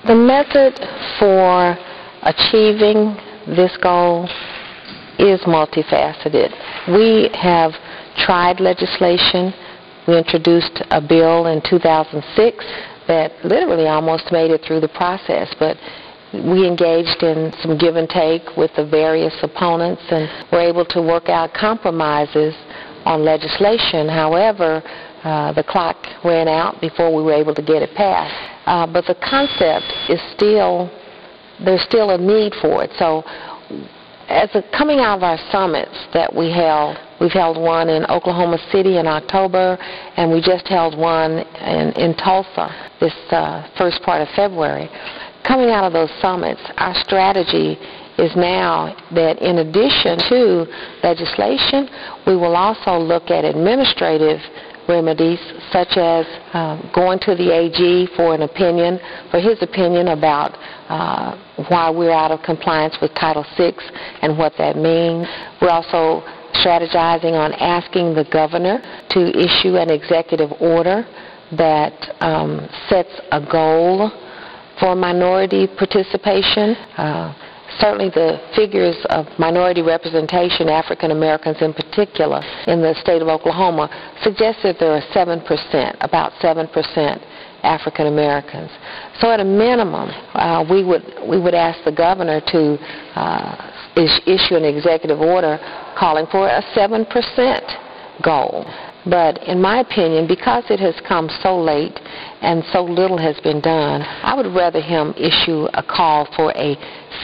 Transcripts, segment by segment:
The method for achieving this goal is multifaceted. We have tried legislation. We introduced a bill in 2006 that literally almost made it through the process, but we engaged in some give and take with the various opponents and were able to work out compromises on legislation. However, the clock ran out before we were able to get it passed. But the concept is there's still a need for it. So coming out of our summits that we've held one in Oklahoma City in October, and we just held one in Tulsa this first part of February. Coming out of those summits, our strategy is now that in addition to legislation, we will also look at administrative remedies, such as going to the AG for his opinion about why we're out of compliance with Title VI and what that means. We're also strategizing on asking the governor to issue an executive order that sets a goal for minority participation. Certainly the figures of minority representation, African Americans in particular, in the state of Oklahoma, suggest that there are about 7% African Americans. So at a minimum, we would ask the governor to issue an executive order calling for a 7% goal. But in my opinion, because it has come so late and so little has been done, I would rather him issue a call for a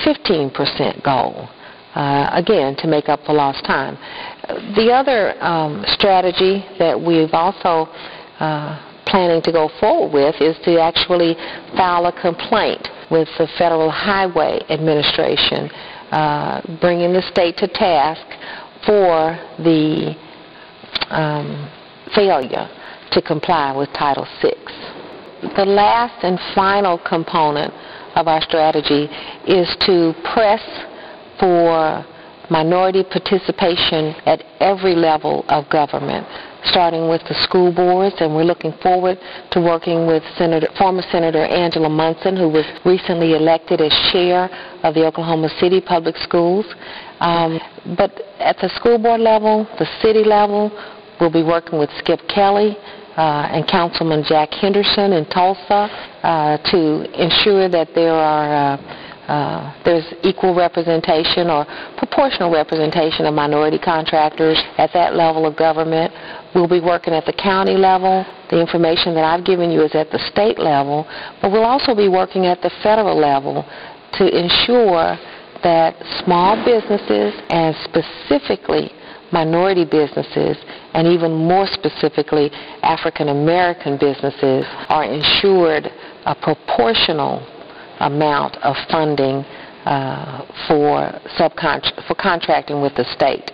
15% goal, again, to make up for lost time. The other strategy that we've also planning to go forward with is to actually file a complaint with the Federal Highway Administration, bringing the state to task for the failure to comply with Title VI. The last and final component of our strategy is to press for minority participation at every level of government, starting with the school boards, and we're looking forward to working with former Senator Angela Munson, who was recently elected as chair of the Oklahoma City Public Schools. But at the school board level, the city level, we'll be working with Skip Kelly and Councilman Jack Henderson in Tulsa to ensure that there's equal representation or proportional representation of minority contractors at that level of government. We'll be working at the county level. The information that I've given you is at the state level, but we'll also be working at the federal level to ensure that small businesses, and specifically minority businesses, and even more specifically African American businesses, are ensured a proportional amount of funding for contracting with the state.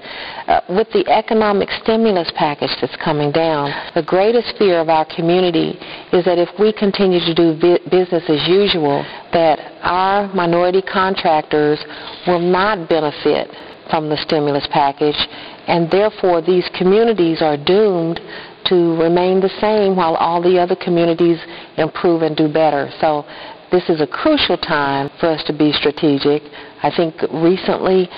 With the economic stimulus package that's coming down, the greatest fear of our community is that if we continue to do business as usual, that our minority contractors will not benefit from the stimulus package, and therefore these communities are doomed to remain the same while all the other communities improve and do better. So this is a crucial time for us to be strategic. I think recently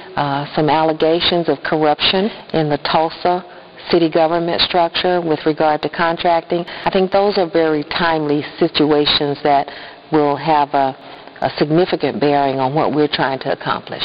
some allegations of corruption in the Tulsa city government structure with regard to contracting, I think those are very timely situations that will have a significant bearing on what we're trying to accomplish.